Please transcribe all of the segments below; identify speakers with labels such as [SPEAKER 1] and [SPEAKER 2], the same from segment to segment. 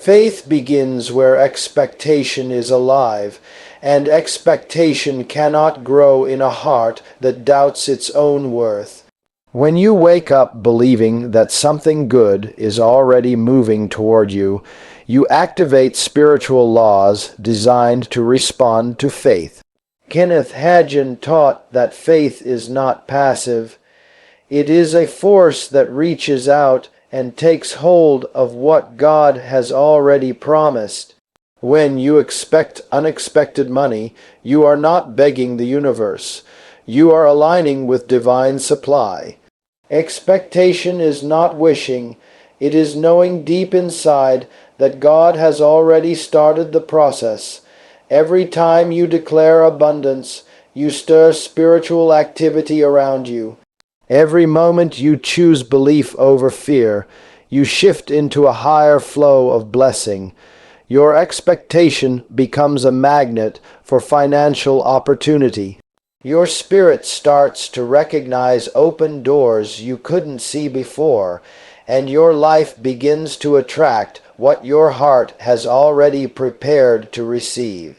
[SPEAKER 1] Faith begins where expectation is alive, and expectation cannot grow in a heart that doubts its own worth. When you wake up believing that something good is already moving toward you, you activate spiritual laws designed to respond to faith. Kenneth Hagin taught that faith is not passive. It is a force that reaches out and takes hold of what God has already promised. When you expect unexpected money, you are not begging the universe. You are aligning with divine supply. Expectation is not wishing. It is knowing deep inside that God has already started the process. Every time you declare abundance, you stir spiritual activity around you. Every moment you choose belief over fear, you shift into a higher flow of blessing. Your expectation becomes a magnet for financial opportunity. Your spirit starts to recognize open doors you couldn't see before, and your life begins to attract what your heart has already prepared to receive.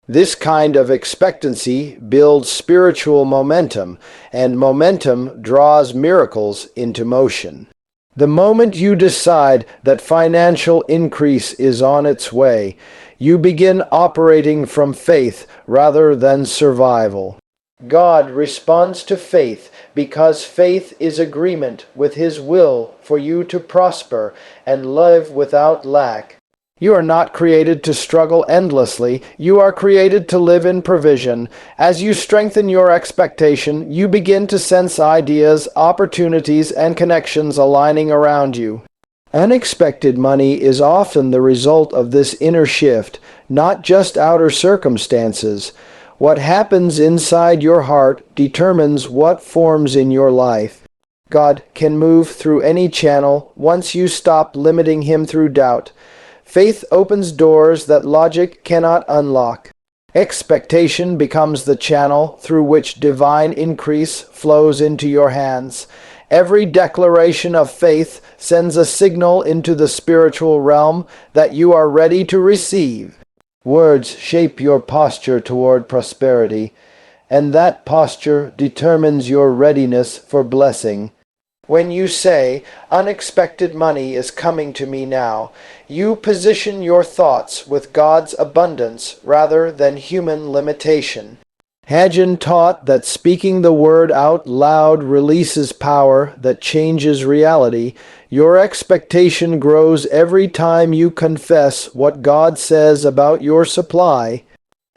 [SPEAKER 1] This kind of expectancy builds spiritual momentum, and momentum draws miracles into motion. The moment you decide that financial increase is on its way, you begin operating from faith rather than survival. God responds to faith because faith is agreement with His will for you to prosper and live without lack. You are not created to struggle endlessly. You are created to live in provision. As you strengthen your expectation, you begin to sense ideas, opportunities, and connections aligning around you. Unexpected money is often the result of this inner shift, not just outer circumstances. What happens inside your heart determines what forms in your life. God can move through any channel once you stop limiting Him through doubt. Faith opens doors that logic cannot unlock. Expectation becomes the channel through which divine increase flows into your hands. Every declaration of faith sends a signal into the spiritual realm that you are ready to receive. Words shape your posture toward prosperity, and that posture determines your readiness for blessing. When you say, "Unexpected money is coming to me now," you position your thoughts with God's abundance rather than human limitation. Hagin taught that speaking the word out loud releases power that changes reality. Your expectation grows every time you confess what God says about your supply.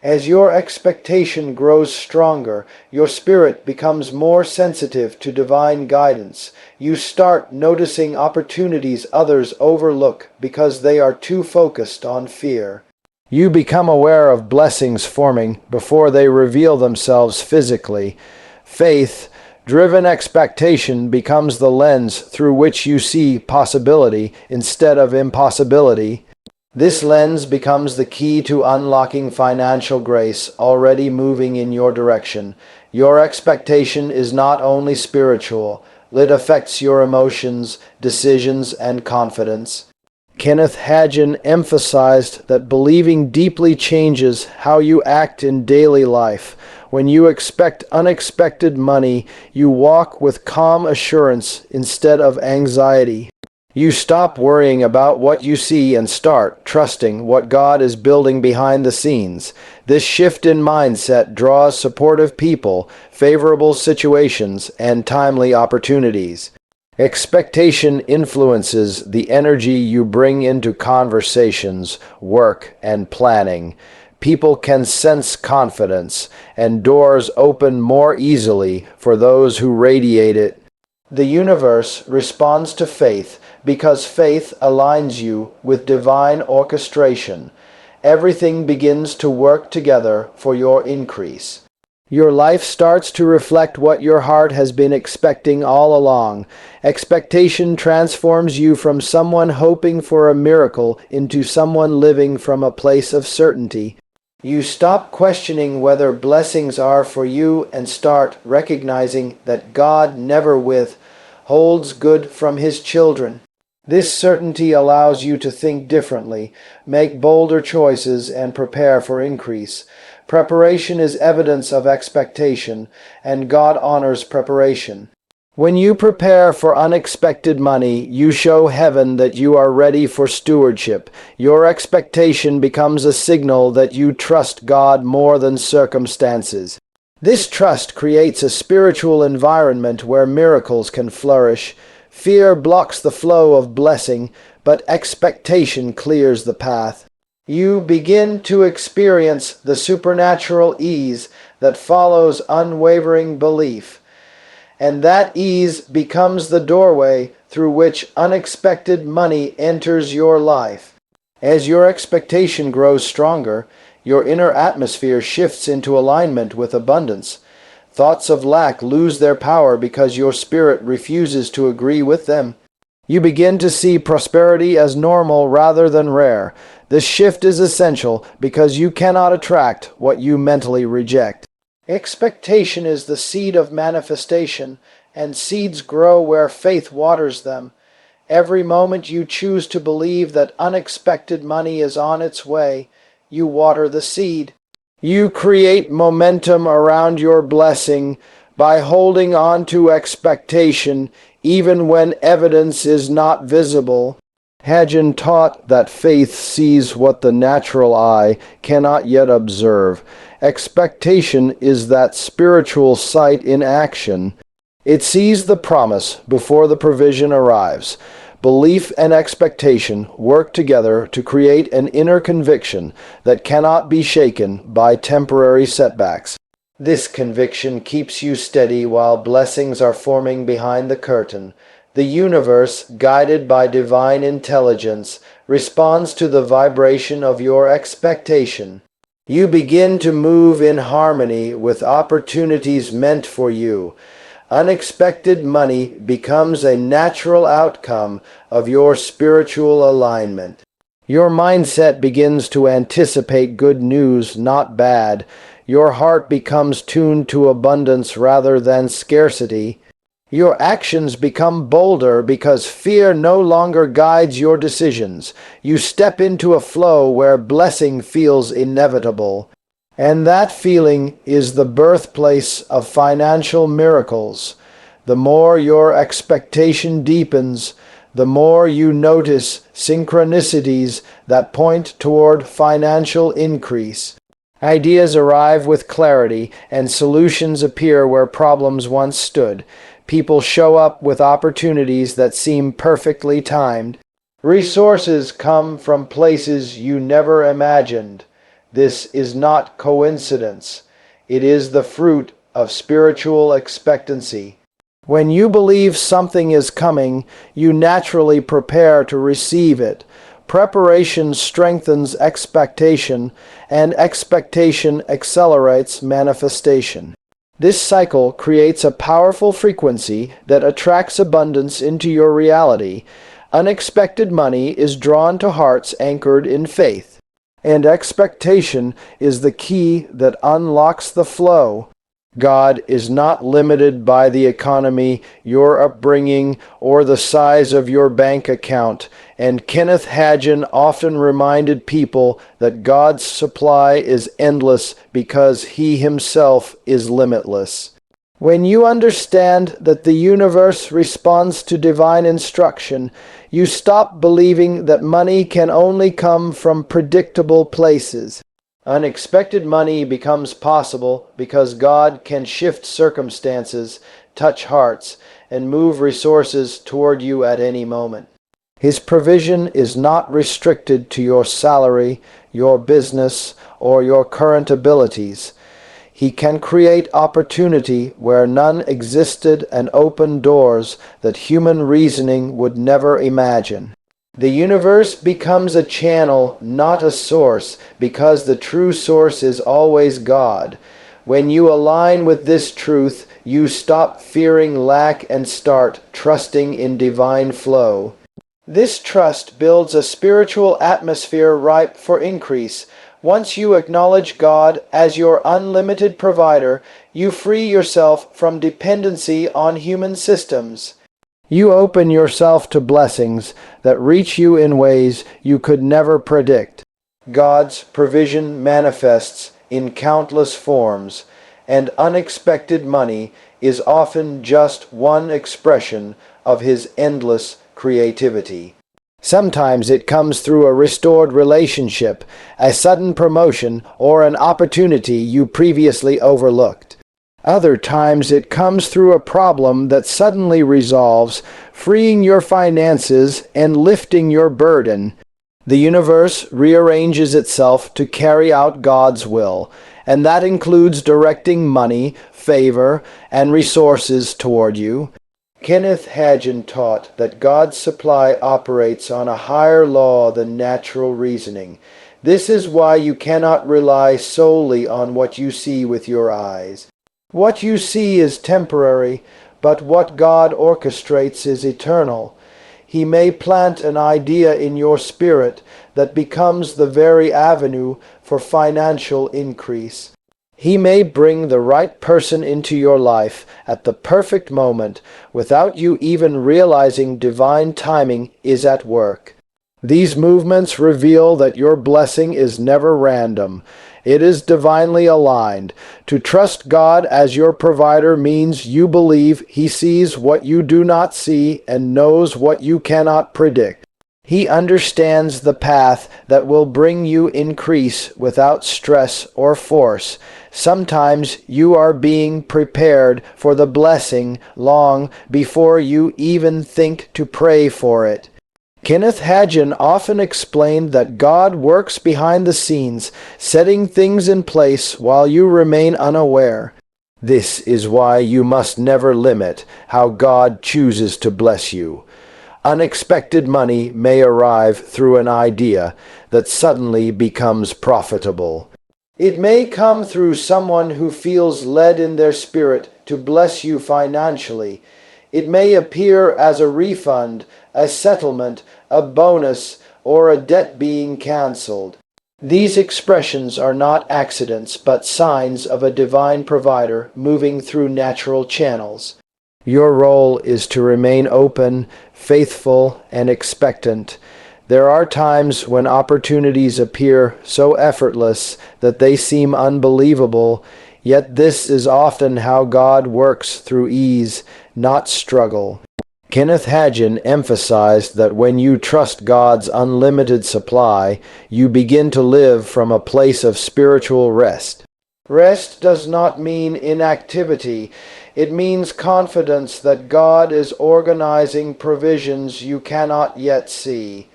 [SPEAKER 1] As your expectation grows stronger, your spirit becomes more sensitive to divine guidance. You start noticing opportunities others overlook because they are too focused on fear. You become aware of blessings forming before they reveal themselves physically. Faith-driven expectation becomes the lens through which you see possibility instead of impossibility. This lens becomes the key to unlocking financial grace already moving in your direction. Your expectation is not only spiritual, it affects your emotions, decisions, and confidence. Kenneth Hagin emphasized that believing deeply changes how you act in daily life. When you expect unexpected money, you walk with calm assurance instead of anxiety. You stop worrying about what you see and start trusting what God is building behind the scenes. This shift in mindset draws supportive people, favorable situations, and timely opportunities. Expectation influences the energy you bring into conversations, work, and planning. People can sense confidence, and doors open more easily for those who radiate it. The universe responds to faith because faith aligns you with divine orchestration. Everything begins to work together for your increase. Your life starts to reflect what your heart has been expecting all along. Expectation transforms you from someone hoping for a miracle into someone living from a place of certainty. You stop questioning whether blessings are for you and start recognizing that God never withholds good from His children. This certainty allows you to think differently, make bolder choices, and prepare for increase. Preparation is evidence of expectation, and God honors preparation. When you prepare for unexpected money, you show heaven that you are ready for stewardship. Your expectation becomes a signal that you trust God more than circumstances. This trust creates a spiritual environment where miracles can flourish. Fear blocks the flow of blessing, but expectation clears the path. You begin to experience the supernatural ease that follows unwavering belief, and that ease becomes the doorway through which unexpected money enters your life. As your expectation grows stronger, your inner atmosphere shifts into alignment with abundance. Thoughts of lack lose their power because your spirit refuses to agree with them. You begin to see prosperity as normal rather than rare. This shift is essential because you cannot attract what you mentally reject. Expectation is the seed of manifestation, and seeds grow where faith waters them. Every moment you choose to believe that unexpected money is on its way, you water the seed. You create momentum around your blessing by holding on to expectation even when evidence is not visible. Hagin taught that faith sees what the natural eye cannot yet observe. Expectation is that spiritual sight in action. It sees the promise before the provision arrives. Belief and expectation work together to create an inner conviction that cannot be shaken by temporary setbacks. This conviction keeps you steady while blessings are forming behind the curtain. The universe, guided by divine intelligence, responds to the vibration of your expectation. You begin to move in harmony with opportunities meant for you. Unexpected money becomes a natural outcome of your spiritual alignment. Your mindset begins to anticipate good news, not bad. Your heart becomes tuned to abundance rather than scarcity. Your actions become bolder because fear no longer guides your decisions. You step into a flow where blessing feels inevitable. And that feeling is the birthplace of financial miracles. The more your expectation deepens, the more you notice synchronicities that point toward financial increase. Ideas arrive with clarity, and solutions appear where problems once stood. People show up with opportunities that seem perfectly timed. Resources come from places you never imagined. This is not coincidence. It is the fruit of spiritual expectancy. When you believe something is coming, you naturally prepare to receive it. Preparation strengthens expectation, and expectation accelerates manifestation. This cycle creates a powerful frequency that attracts abundance into your reality. Unexpected money is drawn to hearts anchored in faith. And expectation is the key that unlocks the flow. God is not limited by the economy, your upbringing, or the size of your bank account, and Kenneth Hagin often reminded people that God's supply is endless because He Himself is limitless. When you understand that the universe responds to divine instruction, you stop believing that money can only come from predictable places. Unexpected money becomes possible because God can shift circumstances, touch hearts, and move resources toward you at any moment. His provision is not restricted to your salary, your business, or your current abilities. He can create opportunity where none existed and open doors that human reasoning would never imagine. The universe becomes a channel, not a source, because the true source is always God. When you align with this truth, you stop fearing lack and start trusting in divine flow. This trust builds a spiritual atmosphere ripe for increase. Once you acknowledge God as your unlimited provider, you free yourself from dependency on human systems. You open yourself to blessings that reach you in ways you could never predict. God's provision manifests in countless forms, and unexpected money is often just one expression of His endless creativity. Sometimes it comes through a restored relationship, a sudden promotion, or an opportunity you previously overlooked. Other times it comes through a problem that suddenly resolves, freeing your finances and lifting your burden. The universe rearranges itself to carry out God's will, and that includes directing money, favor, and resources toward you. Kenneth Hagin taught that God's supply operates on a higher law than natural reasoning. This is why you cannot rely solely on what you see with your eyes. What you see is temporary, but what God orchestrates is eternal. He may plant an idea in your spirit that becomes the very avenue for financial increase. He may bring the right person into your life at the perfect moment without you even realizing divine timing is at work. These movements reveal that your blessing is never random. It is divinely aligned. To trust God as your provider means you believe He sees what you do not see and knows what you cannot predict. He understands the path that will bring you increase without stress or force. Sometimes you are being prepared for the blessing long before you even think to pray for it. Kenneth Hagin often explained that God works behind the scenes, setting things in place while you remain unaware. This is why you must never limit how God chooses to bless you. Unexpected money may arrive through an idea that suddenly becomes profitable. It may come through someone who feels led in their spirit to bless you financially. It may appear as a refund, a settlement, a bonus, or a debt being canceled. These expressions are not accidents, but signs of a divine provider moving through natural channels. Your role is to remain open, faithful, and expectant. There are times when opportunities appear so effortless that they seem unbelievable, yet this is often how God works through ease, not struggle. Kenneth Hagin emphasized that when you trust God's unlimited supply, you begin to live from a place of spiritual rest. Rest does not mean inactivity. It means confidence that God is organizing provisions you cannot yet see.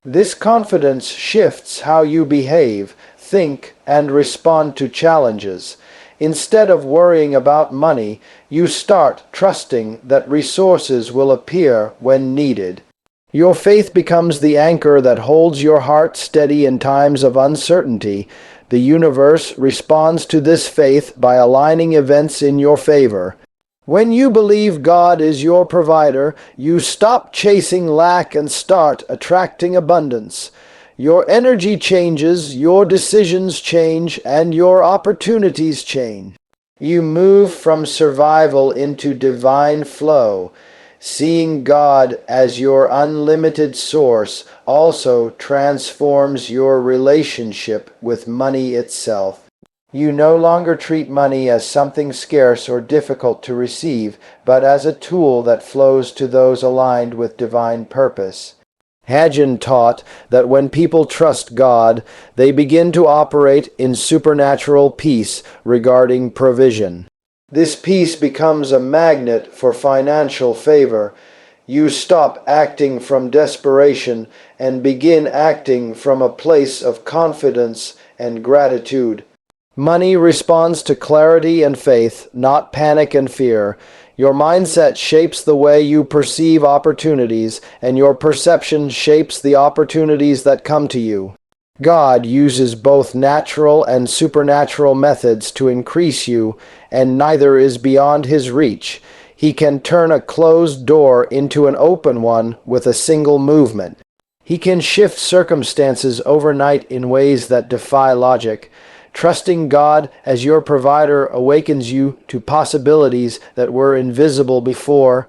[SPEAKER 1] This confidence shifts how you behave, think, and respond to challenges. Instead of worrying about money, you start trusting that resources will appear when needed. Your faith becomes the anchor that holds your heart steady in times of uncertainty. The universe responds to this faith by aligning events in your favor. When you believe God is your provider, you stop chasing lack and start attracting abundance. Your energy changes, your decisions change, and your opportunities change. You move from survival into divine flow. Seeing God as your unlimited source also transforms your relationship with money itself. You no longer treat money as something scarce or difficult to receive, but as a tool that flows to those aligned with divine purpose. Hagin taught that when people trust God, they begin to operate in supernatural peace regarding provision. This peace becomes a magnet for financial favor. You stop acting from desperation and begin acting from a place of confidence and gratitude. Money responds to clarity and faith, not panic and fear. Your mindset shapes the way you perceive opportunities, and your perception shapes the opportunities that come to you. God uses both natural and supernatural methods to increase you, and neither is beyond His reach. He can turn a closed door into an open one with a single movement. He can shift circumstances overnight in ways that defy logic. Trusting God as your provider awakens you to possibilities that were invisible before.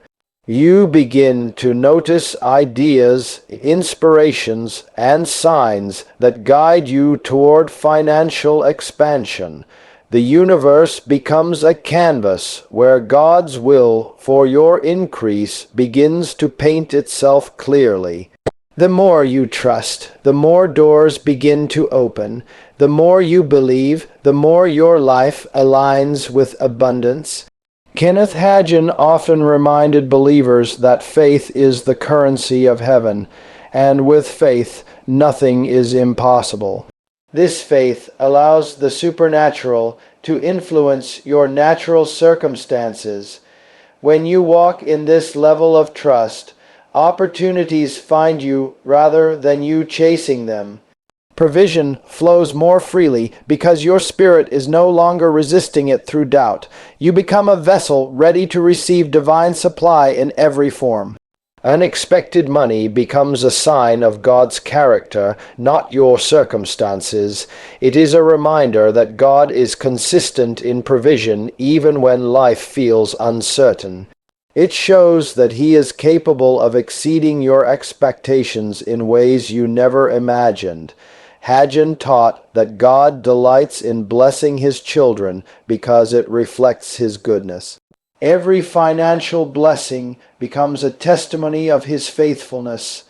[SPEAKER 1] You begin to notice ideas, inspirations, and signs that guide you toward financial expansion. The universe becomes a canvas where God's will for your increase begins to paint itself clearly. The more you trust, the more doors begin to open. The more you believe, the more your life aligns with abundance. Kenneth Hagin often reminded believers that faith is the currency of heaven, and with faith nothing is impossible. This faith allows the supernatural to influence your natural circumstances. When you walk in this level of trust, opportunities find you rather than you chasing them. Provision flows more freely because your spirit is no longer resisting it through doubt. You become a vessel ready to receive divine supply in every form. Unexpected money becomes a sign of God's character, not your circumstances. It is a reminder that God is consistent in provision even when life feels uncertain. It shows that He is capable of exceeding your expectations in ways you never imagined. Hagin taught that God delights in blessing His children because it reflects His goodness. Every financial blessing becomes a testimony of His faithfulness.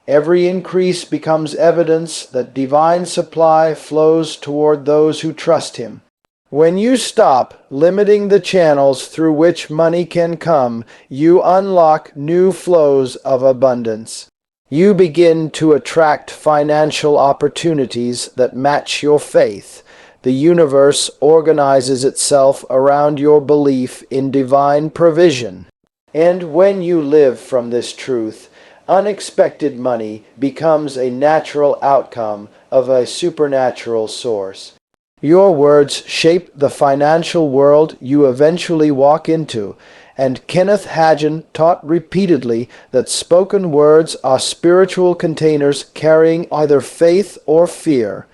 [SPEAKER 1] Every increase becomes evidence that divine supply flows toward those who trust Him. When you stop limiting the channels through which money can come, you unlock new flows of abundance. You begin to attract financial opportunities that match your faith. The universe organizes itself around your belief in divine provision. And when you live from this truth, unexpected money becomes a natural outcome of a supernatural source. Your words shape the financial world you eventually walk into, and Kenneth Hagin taught repeatedly that spoken words are spiritual containers carrying either faith or fear.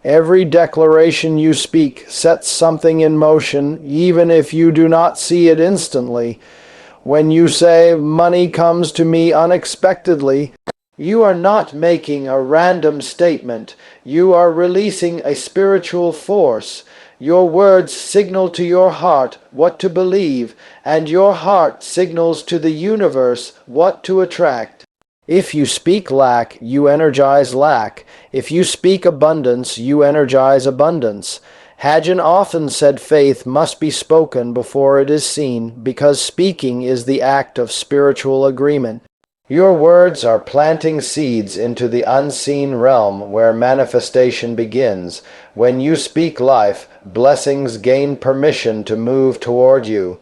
[SPEAKER 1] Every declaration you speak sets something in motion, even if you do not see it instantly. When you say, "Money comes to me unexpectedly," you are not making a random statement. You are releasing a spiritual force. Your words signal to your heart what to believe, and your heart signals to the universe what to attract. If you speak lack, you energize lack. If you speak abundance, you energize abundance. Hagin often said faith must be spoken before it is seen, because speaking is the act of spiritual agreement. Your words are planting seeds into the unseen realm where manifestation begins. When you speak life, blessings gain permission to move toward you.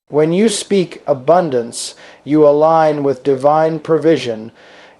[SPEAKER 1] When you speak abundance, you align with divine provision.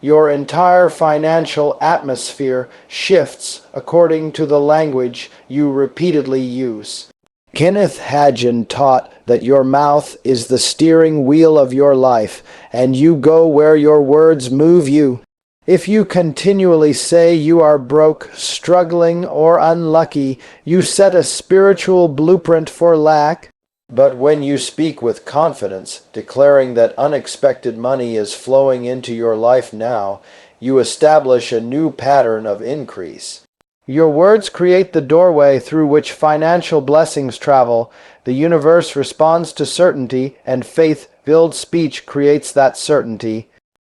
[SPEAKER 1] Your entire financial atmosphere shifts according to the language you repeatedly use. Kenneth Hagin taught that your mouth is the steering wheel of your life, and you go where your words move you. If you continually say you are broke, struggling, or unlucky, you set a spiritual blueprint for lack. But when you speak with confidence, declaring that unexpected money is flowing into your life now, you establish a new pattern of increase. Your words create the doorway through which financial blessings travel. The universe responds to certainty, and faith-filled speech creates that certainty.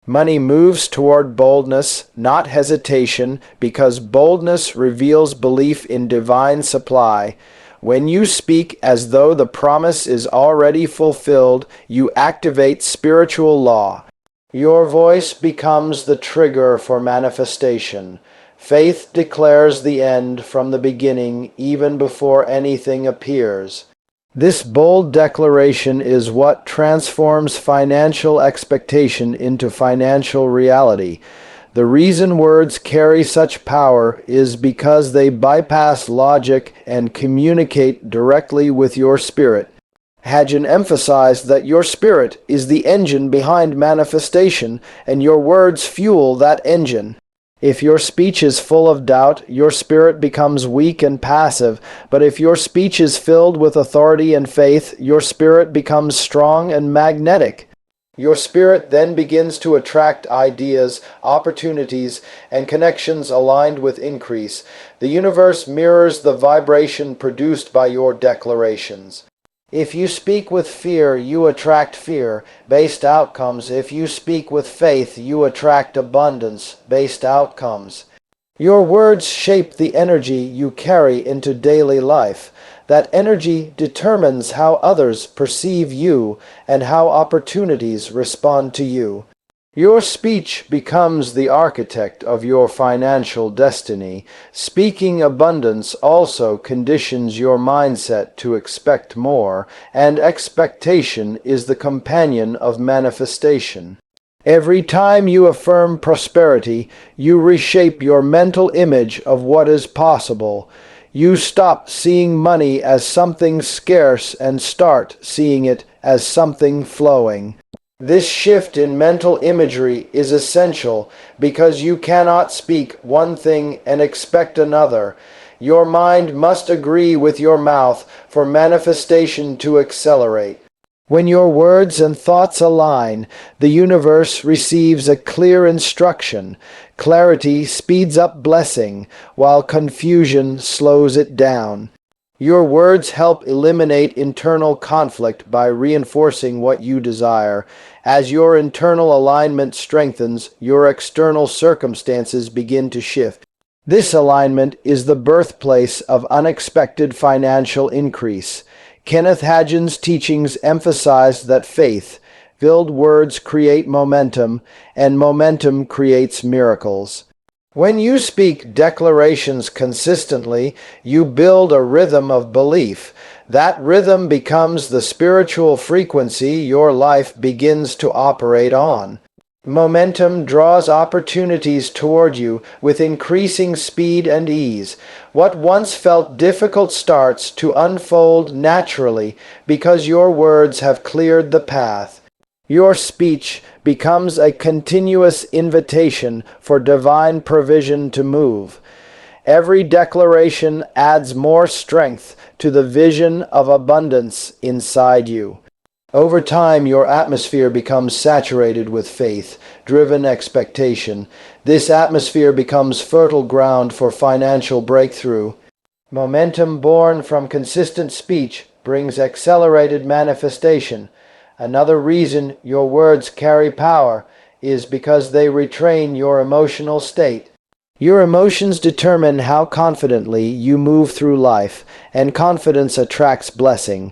[SPEAKER 1] Money moves toward boldness, not hesitation, because boldness reveals belief in divine supply. When you speak as though the promise is already fulfilled, you activate spiritual law. Your voice becomes the trigger for manifestation. Faith declares the end from the beginning, even before anything appears. This bold declaration is what transforms financial expectation into financial reality. The reason words carry such power is because they bypass logic and communicate directly with your spirit. Hagin emphasized that your spirit is the engine behind manifestation, and your words fuel that engine. If your speech is full of doubt, your spirit becomes weak and passive. But if your speech is filled with authority and faith, your spirit becomes strong and magnetic. Your spirit then begins to attract ideas, opportunities, and connections aligned with increase. The universe mirrors the vibration produced by your declarations. If you speak with fear, you attract fear-based outcomes. If you speak with faith, you attract abundance-based outcomes. Your words shape the energy you carry into daily life. That energy determines how others perceive you and how opportunities respond to you. Your speech becomes the architect of your financial destiny. Speaking abundance also conditions your mindset to expect more, and expectation is the companion of manifestation. Every time you affirm prosperity, you reshape your mental image of what is possible. You stop seeing money as something scarce and start seeing it as something flowing. This shift in mental imagery is essential because you cannot speak one thing and expect another. Your mind must agree with your mouth for manifestation to accelerate. When your words and thoughts align, the universe receives a clear instruction. Clarity speeds up blessing, while confusion slows it down. Your words help eliminate internal conflict by reinforcing what you desire. As your internal alignment strengthens, your external circumstances begin to shift. This alignment is the birthplace of unexpected financial increase. Kenneth Hagin's teachings emphasized that faith-filled words create momentum, and momentum creates miracles. When you speak declarations consistently, you build a rhythm of belief. That rhythm becomes the spiritual frequency your life begins to operate on. Momentum draws opportunities toward you with increasing speed and ease. What once felt difficult starts to unfold naturally because your words have cleared the path. Your speech becomes a continuous invitation for divine provision to move. Every declaration adds more strength to the vision of abundance inside you. Over time, your atmosphere becomes saturated with faith-driven expectation. This atmosphere becomes fertile ground for financial breakthrough. Momentum born from consistent speech brings accelerated manifestation. Another reason your words carry power is because they retrain your emotional state. Your emotions determine how confidently you move through life, and confidence attracts blessing.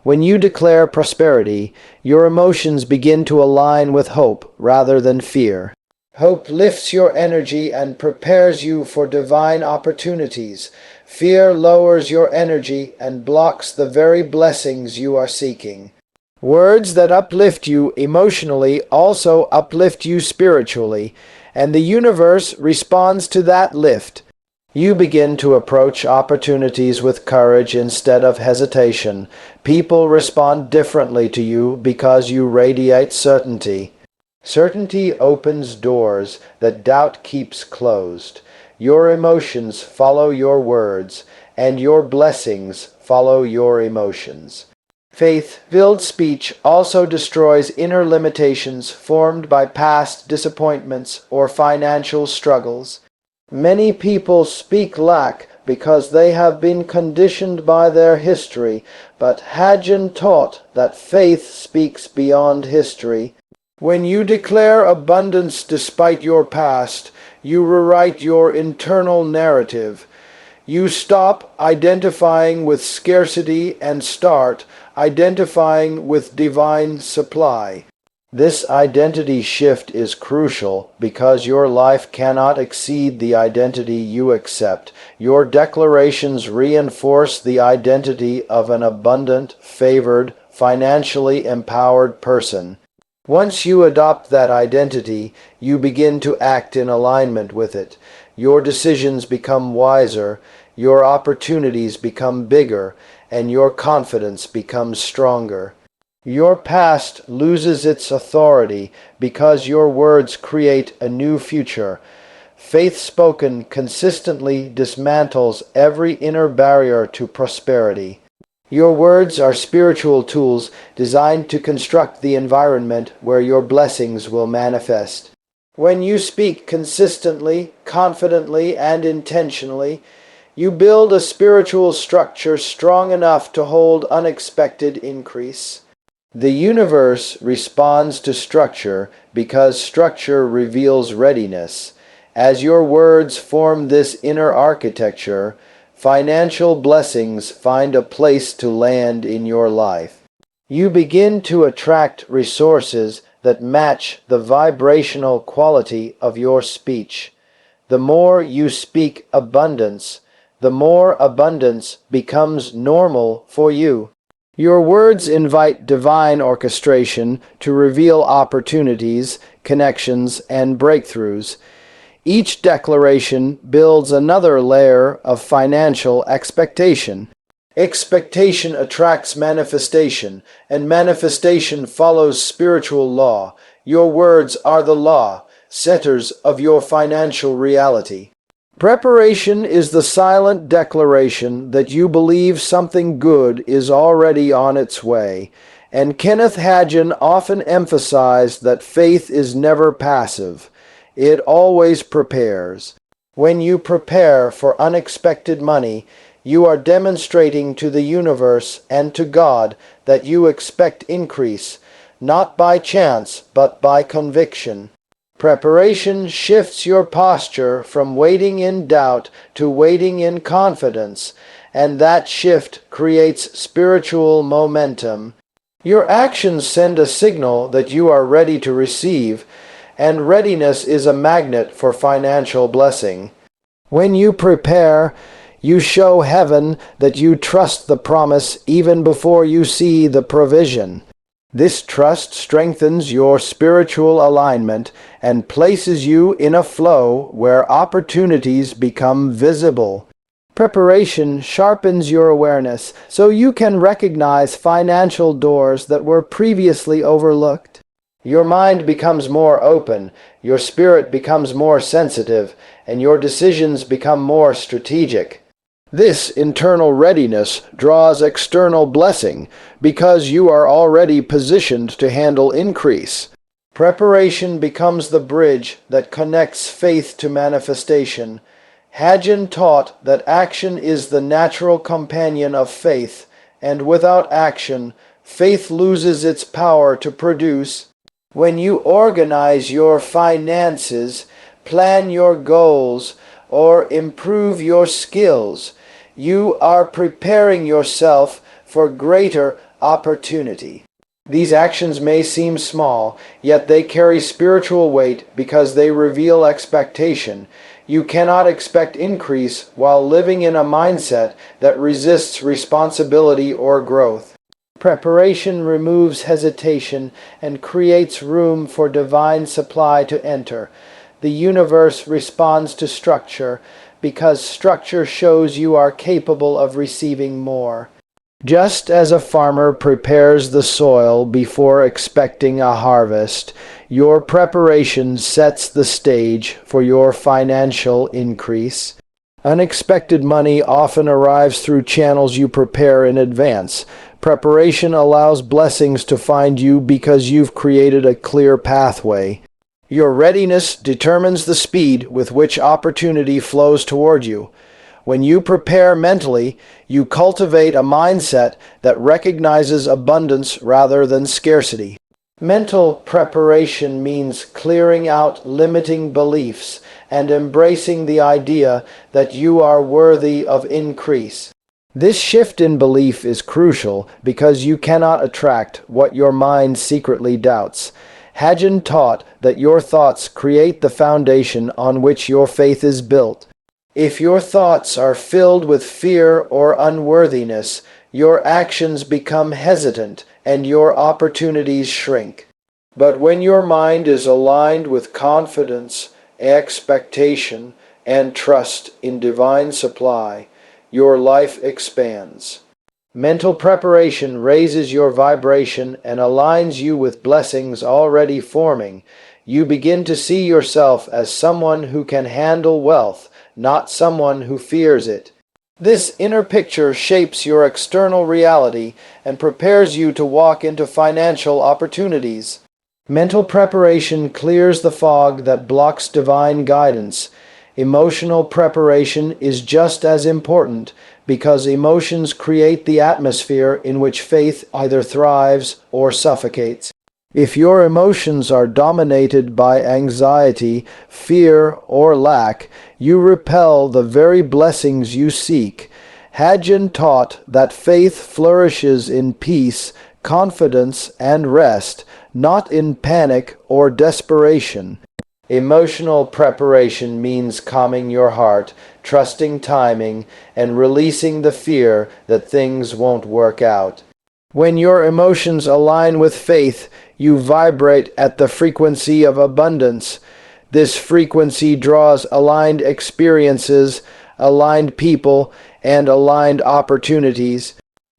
[SPEAKER 1] When you declare prosperity, your emotions begin to align with hope rather than fear. Hope lifts your energy and prepares you for divine opportunities. Fear lowers your energy and blocks the very blessings you are seeking. Words that uplift you emotionally also uplift you spiritually, and the universe responds to that lift. You begin to approach opportunities with courage instead of hesitation. People respond differently to you because you radiate certainty. Certainty opens doors that doubt keeps closed. Your emotions follow your words, and your blessings follow your emotions. Faith-filled speech also destroys inner limitations formed by past disappointments or financial struggles. Many people speak lack because they have been conditioned by their history, but Hagin taught that faith speaks beyond history. When you declare abundance despite your past, you rewrite your internal narrative. You stop identifying with scarcity and start identifying with divine supply. This identity shift is crucial because your life cannot exceed the identity you accept. Your declarations reinforce the identity of an abundant, favored, financially empowered person. Once you adopt that identity, you begin to act in alignment with it. Your decisions become wiser, your opportunities become bigger, and your confidence becomes stronger. Your past loses its authority because your words create a new future. Faith spoken consistently dismantles every inner barrier to prosperity. Your words are spiritual tools designed to construct the environment where your blessings will manifest. When you speak consistently, confidently, and intentionally, you build a spiritual structure strong enough to hold unexpected increase. The universe responds to structure because structure reveals readiness. As your words form this inner architecture, financial blessings find a place to land in your life. You begin to attract resources that match the vibrational quality of your speech. The more you speak abundance, the more abundance becomes normal for you. Your words invite divine orchestration to reveal opportunities, connections, and breakthroughs. Each declaration builds another layer of financial expectation. Expectation attracts manifestation, and manifestation follows spiritual law. Your words are the law, centers of your financial reality. Preparation is the silent declaration that you believe something good is already on its way, and Kenneth Hagin often emphasized that faith is never passive. It always prepares. When you prepare for unexpected money, you are demonstrating to the universe and to God that you expect increase, not by chance, but by conviction. Preparation shifts your posture from waiting in doubt to waiting in confidence, and that shift creates spiritual momentum. Your actions send a signal that you are ready to receive, and readiness is a magnet for financial blessing. When you prepare, you show heaven that you trust the promise even before you see the provision. This trust strengthens your spiritual alignment and places you in a flow where opportunities become visible. Preparation sharpens your awareness so you can recognize financial doors that were previously overlooked. Your mind becomes more open, your spirit becomes more sensitive, and your decisions become more strategic. This internal readiness draws external blessing because you are already positioned to handle increase. Preparation becomes the bridge that connects faith to manifestation. Hagin taught that action is the natural companion of faith, and without action, faith loses its power to produce. When you organize your finances, plan your goals, or improve your skills, you are preparing yourself for greater opportunity. These actions may seem small, yet they carry spiritual weight because they reveal expectation. You cannot expect increase while living in a mindset that resists responsibility or growth. Preparation removes hesitation and creates room for divine supply to enter. The universe responds to structure because structure shows you are capable of receiving more. Just as a farmer prepares the soil before expecting a harvest, your preparation sets the stage for your financial increase. Unexpected money often arrives through channels you prepare in advance. Preparation allows blessings to find you because you've created a clear pathway. Your readiness determines the speed with which opportunity flows toward you. When you prepare mentally, you cultivate a mindset that recognizes abundance rather than scarcity. Mental preparation means clearing out limiting beliefs and embracing the idea that you are worthy of increase. This shift in belief is crucial because you cannot attract what your mind secretly doubts. Hagin taught that your thoughts create the foundation on which your faith is built. If your thoughts are filled with fear or unworthiness, your actions become hesitant and your opportunities shrink. But when your mind is aligned with confidence, expectation, and trust in divine supply, your life expands. Mental preparation raises your vibration and aligns you with blessings already forming. You begin to see yourself as someone who can handle wealth, not someone who fears it. This inner picture shapes your external reality and prepares you to walk into financial opportunities. Mental preparation clears the fog that blocks divine guidance. Emotional preparation is just as important because emotions create the atmosphere in which faith either thrives or suffocates. If your emotions are dominated by anxiety, fear, or lack, you repel the very blessings you seek. Hagin taught that faith flourishes in peace, confidence, and rest, not in panic or desperation. Emotional preparation means calming your heart, trusting timing, and releasing the fear that things won't work out. When your emotions align with faith, you vibrate at the frequency of abundance. This frequency draws aligned experiences, aligned people, and aligned opportunities.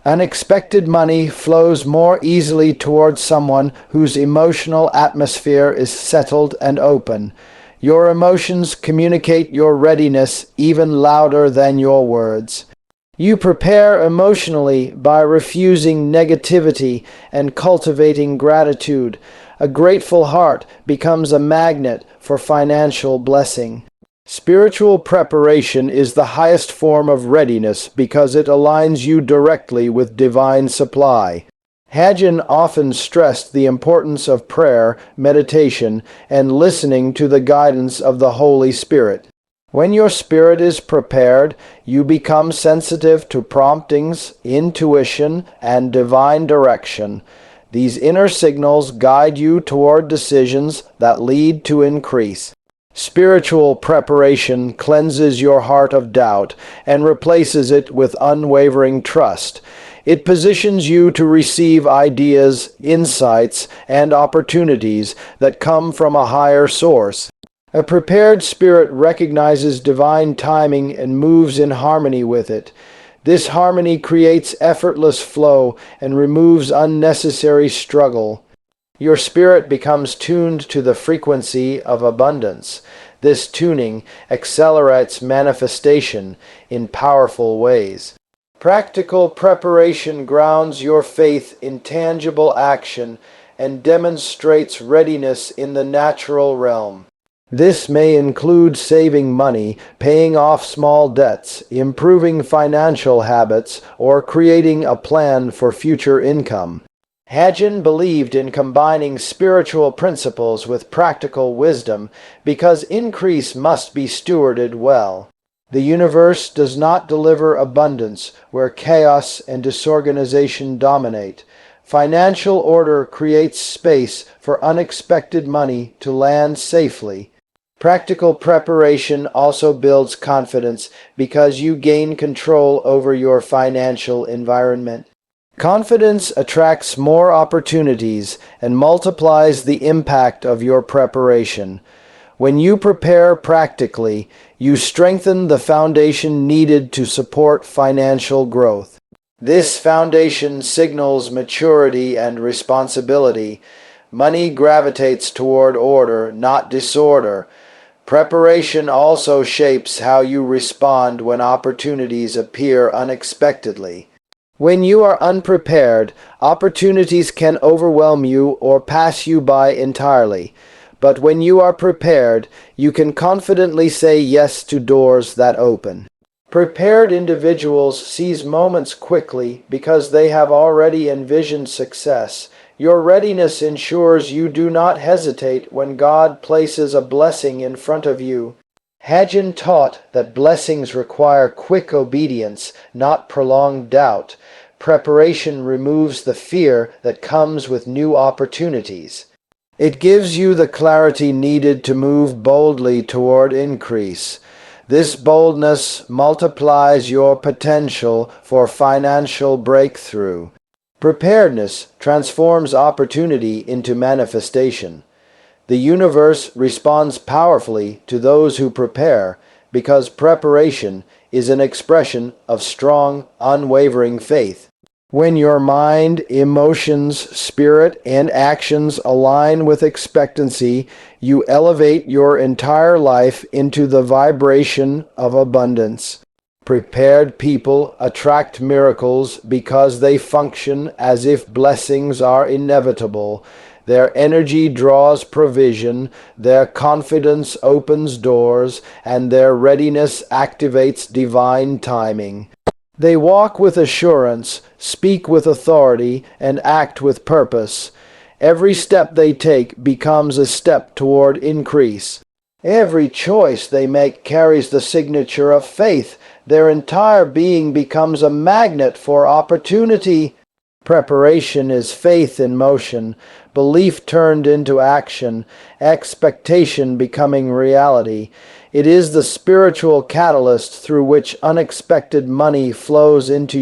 [SPEAKER 1] Unexpected money flows more easily towards someone whose emotional atmosphere is settled and open. Your emotions communicate your readiness even louder than your words. You prepare emotionally by refusing negativity and cultivating gratitude. A grateful heart becomes a magnet for financial blessing. Spiritual preparation is the highest form of readiness because it aligns you directly with divine supply. Hagin often stressed the importance of prayer, meditation, and listening to the guidance of the Holy Spirit. When your spirit is prepared, you become sensitive to promptings, intuition, and divine direction. These inner signals guide you toward decisions that lead to increase. Spiritual preparation cleanses your heart of doubt and replaces it with unwavering trust. It positions you to receive ideas, insights, and opportunities that come from a higher source. A prepared spirit recognizes divine timing and moves in harmony with it. This harmony creates effortless flow and removes unnecessary struggle. Your spirit becomes tuned to the frequency of abundance. This tuning accelerates manifestation in powerful ways. Practical preparation grounds your faith in tangible action and demonstrates readiness in the natural realm. This may include saving money, paying off small debts, improving financial habits, or creating a plan for future income. Hagin believed in combining spiritual principles with practical wisdom because increase must be stewarded well. The universe does not deliver abundance where chaos and disorganization dominate. Financial order creates space for unexpected money to land safely. Practical preparation also builds confidence because you gain control over your financial environment. Confidence attracts more opportunities and multiplies the impact of your preparation. When you prepare practically, you strengthen the foundation needed to support financial growth. This foundation signals maturity and responsibility. Money gravitates toward order, not disorder. Preparation also shapes how you respond when opportunities appear unexpectedly. When you are unprepared, opportunities can overwhelm you or pass you by entirely. But when you are prepared, you can confidently say yes to doors that open. Prepared individuals seize moments quickly because they have already envisioned success. Your readiness ensures you do not hesitate when God places a blessing in front of you. Hagin taught that blessings require quick obedience, not prolonged doubt. Preparation removes the fear that comes with new opportunities. It gives you the clarity needed to move boldly toward increase. This boldness multiplies your potential for financial breakthrough. Preparedness transforms opportunity into manifestation. The universe responds powerfully to those who prepare because preparation is an expression of strong, unwavering faith. When your mind, emotions, spirit, and actions align with expectancy, you elevate your entire life into the vibration of abundance. Prepared people attract miracles because they function as if blessings are inevitable. Their energy draws provision, their confidence opens doors, and their readiness activates divine timing. They walk with assurance, speak with authority, and act with purpose. Every step they take becomes a step toward increase. Every choice they make carries the signature of faith. Their entire being becomes a magnet for opportunity. Preparation is faith in motion, belief turned into action, expectation becoming reality. It is the spiritual catalyst through which unexpected money flows into